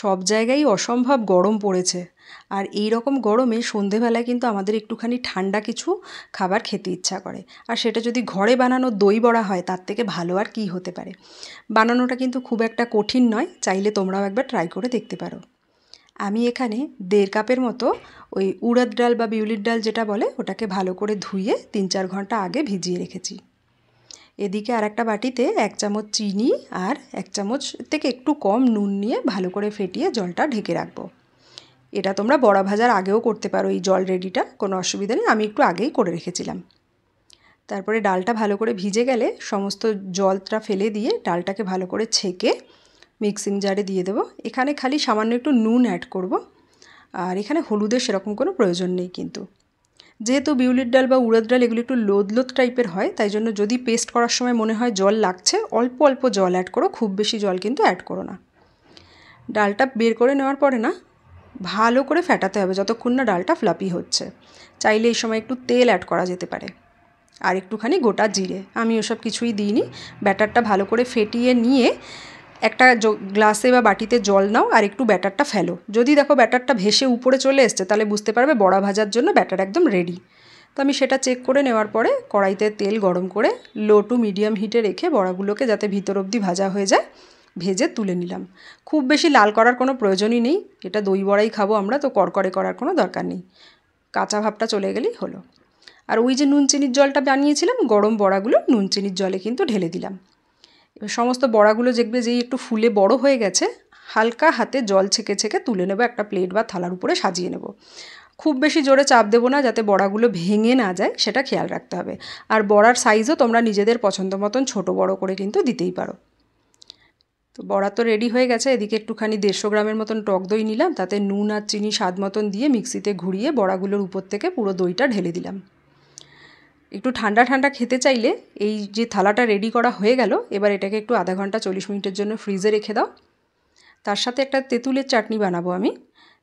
সব জায়গায় অসম্ভব গরম পড়েছে, আর এই রকম গরমে সন্ধেবেলায় কিন্তু আমাদের একটুখানি ঠান্ডা কিছু খাবার খেতে ইচ্ছা করে। আর সেটা যদি ঘরে বানানো দই বড়া হয় তার থেকে ভালো আর কী হতে পারে। বানানোটা কিন্তু খুব একটা কঠিন নয়, চাইলে তোমরাও একবার ট্রাই করে দেখতে পারো। আমি এখানে 1.5 কাপের মতো ওই উড়দ ডাল বা বিউলির ডাল যেটা বলে ওটাকে ভালো করে ধুয়ে 3-4 ঘন্টা আগে ভিজিয়ে রেখেছি। এদিকে আর একটা বাটিতে 1 চামচ চিনি আর 1 চামচ থেকে একটু কম নুন নিয়ে ভালো করে ফেটিয়ে জলটা ঢেকে রাখবো। এটা তোমরা বড়া ভাজার আগেও করতে পারো, এই জল রেডিটা কোনো অসুবিধা নেই, আমি একটু আগেই করে রেখেছিলাম। তারপরে ডালটা ভালো করে ভিজে গেলে সমস্ত জলটা ফেলে দিয়ে ডালটাকে ভালো করে ছেঁকে মিক্সিং জারে দিয়ে দেবো। এখানে খালি সামান্য একটু নুন অ্যাড করব, আর এখানে হলুদের সেরকম কোনো প্রয়োজন নেই। কিন্তু যেহেতু বিউলির ডাল বা উড়দ ডাল এগুলো একটু লোদ লোদ টাইপের হয়, তাই জন্য যদি পেস্ট করার সময় মনে হয় জল লাগছে, অল্প অল্প জল অ্যাড করো, খুব বেশি জল কিন্তু অ্যাড করো না। ডালটা বের করে নেওয়ার পরে না ভালো করে ফেটাতে হবে যতক্ষণ না ডালটা ফ্লাপি হচ্ছে। চাইলে এই সময় একটু তেল অ্যাড করা যেতে পারে, আর একটুখানি গোটা জিরে। আমি ওসব কিছুই দিইনি। ব্যাটারটা ভালো করে ফেটিয়ে নিয়ে একটা গ্লাসে বা বাটিতে জল নাও আর একটু ব্যাটারটা ফেলো। যদি দেখো ব্যাটারটা ভেসে উপরে চলে এসছে তাহলে বুঝতে পারবে বড়া ভাজার জন্য ব্যাটার একদম রেডি। তো আমি সেটা চেক করে নেওয়ার পরে কড়াইতে তেল গরম করে লো টু মিডিয়াম হিটে রেখে বড়াগুলোকে যাতে ভিতর অবধি ভাজা হয়ে যায় ভেজে তুলে নিলাম। খুব বেশি লাল করার কোনো প্রয়োজনই নেই, এটা দই বড়াই খাবো আমরা, তো কড়কড়ে করার কোনো দরকার নেই। কাঁচা ভাবটা চলে গেলেই হলো। আর ওই যে নুন চিনির জলটা বানিয়েছিলাম, গরম বড়াগুলো নুন চিনির জলে কিন্তু ঢেলে দিলাম। এবার সমস্ত বড়াগুলো দেখবে যেই একটু ফুলে বড় হয়ে গেছে, হালকা হাতে জল ছেঁকে ছেঁকে তুলে নেবো, একটা প্লেট বা থালার উপরে সাজিয়ে নেব। খুব বেশি জোরে চাপ দেবো না যাতে বড়াগুলো ভেঙে না যায়, সেটা খেয়াল রাখতে হবে। আর বড়ার সাইজও তোমরা নিজেদের পছন্দ মতন ছোটো বড়ো করে কিন্তু দিতেই পারো। তো বড়া তো রেডি হয়ে গেছে। এদিকে একটুখানি 150 গ্রামের মতন টক দই নিলাম, তাতে নুন আর চিনি স্বাদ মতন দিয়ে মিক্সিতে ঘুরিয়ে বড়াগুলোর উপর থেকে পুরো দইটা ঢেলে দিলাম। একটু ঠান্ডা ঠান্ডা খেতে চাইলে এই যে থালাটা রেডি করা হয়ে গেল, এবার এটাকে একটু আধা ঘন্টা 40 মিনিটের জন্য ফ্রিজে রেখে দাও। তার সাথে একটা তেঁতুলের চাটনি বানাবো আমি,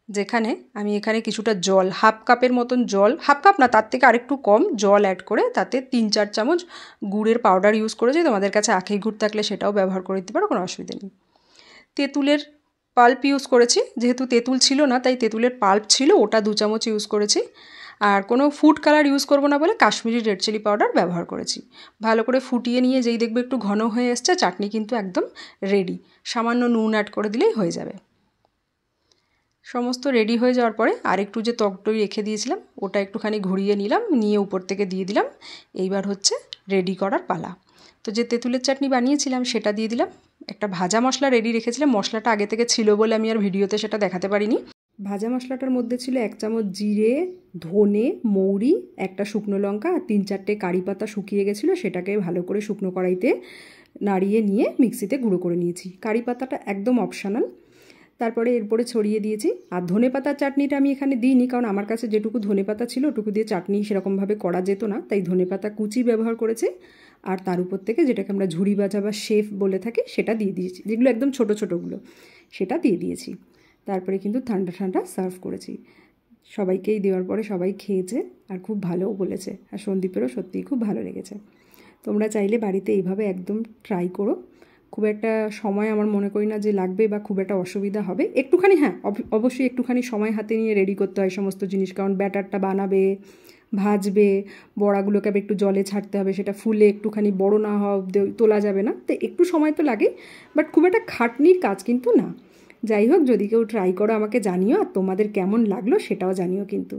যেখানে আমি এখানে কিছুটা জল, 1/2 কাপের মতন জল, 1/2 কাপ না তার থেকে আরেকটু কম জল অ্যাড করে তাতে 3-4 চামচ গুড়ের পাউডার ইউজ করেছি। তোমাদের কাছে আখের গুড় থাকলে সেটাও ব্যবহার করে দিতে পারো, কোনো অসুবিধা নেই। তেঁতুলের পাল্প ইউজ করেছি, যেহেতু তেঁতুল ছিল না তাই তেঁতুলের পাল্প ছিল, ওটা 2 চামচ ইউজ করেছি। আর কোনো ফুড কালার ইউজ করবো না বলে কাশ্মীরি রেড চিলি পাউডার ব্যবহার করেছি। ভালো করে ফুটিয়ে নিয়ে যেই দেখবে একটু ঘন হয়ে এসছে, চাটনি কিন্তু একদম রেডি। সামান্য নুন অ্যাড করে দিলেই হয়ে যাবে। সমস্ত রেডি হয়ে যাওয়ার পরে আরেকটু যে টক দই রেখে দিয়েছিলাম ওটা একটুখানি ঘুরিয়ে নিলাম, নিয়ে উপর থেকে দিয়ে দিলাম। এইবার হচ্ছে রেডি করার পালা। তো যে তেঁতুলের চাটনি বানিয়েছিলাম সেটা দিয়ে দিলাম। একটা ভাজা মশলা রেডি রেখেছিলাম, মশলাটা আগে থেকে ছিল বলে আমি আর ভিডিওতে সেটা দেখাতে পারিনি। ভাজা মশলাটার মধ্যে ছিল 1 চামচ জিরে, ধনে, মৌরি, একটা শুকনো লঙ্কা আর 3-4টে কারি পাতা শুকিয়ে গেছিলো, সেটাকে ভালো করে শুকনো কড়াইতে নাড়িয়ে নিয়ে মিক্সিতে গুঁড়ো করে নিয়েছি। কারি পাতাটা একদম অপশনাল। তারপরে এরপরে ছড়িয়ে দিয়েছি। আর ধনেপাতার চাটনিটা আমি এখানে দিইনি, কারণ আমার কাছে যেটুকু ধনেপাতা ছিল ওটুকু দিয়ে চাটনি সেরকমভাবে করা যেত না, তাই ধনেপাতা কুচি ব্যবহার করেছি। আর তার উপর থেকে যেটাকে আমরা ঝুড়ি ভাজা বা শেফ বলে থাকি সেটা দিয়ে দিয়েছি, যেগুলো একদম ছোটো ছোটোগুলো, সেটা দিয়ে দিয়েছি। তারপরে কিন্তু ঠান্ডা ঠান্ডা সার্ভ করেছি। সবাইকেই দেওয়ার পরে সবাই খেয়েছে আর খুব ভালোও বলেছে, আর সন্দীপেরও সত্যিই খুব ভালো লেগেছে। তোমরা চাইলে বাড়িতে এইভাবে একদম ট্রাই করো। খুব একটা সময় আমার মনে করি না যে লাগবে বা খুব একটা অসুবিধা হবে। একটুখানি, হ্যাঁ অবশ্যই একটুখানি সময় হাতে নিয়ে রেডি করতে হয় সমস্ত জিনিস, কারণ ব্যাটারটা বানাবে, ভাজবে, বড়াগুলোকে আবার একটু জলে ছাড়তে হবে, সেটা ফুলে একটুখানি বড় না হওয়া অবধি তোলা যাবে না, তো একটু সময় তো লাগে, বাট খুব একটা খাটনির কাজ কিন্তু না। যাই হোক, যদি কেউ ট্রাই করো আমাকে জানিও, আর তোমাদের কেমন লাগলো সেটাও জানিও কিন্তু।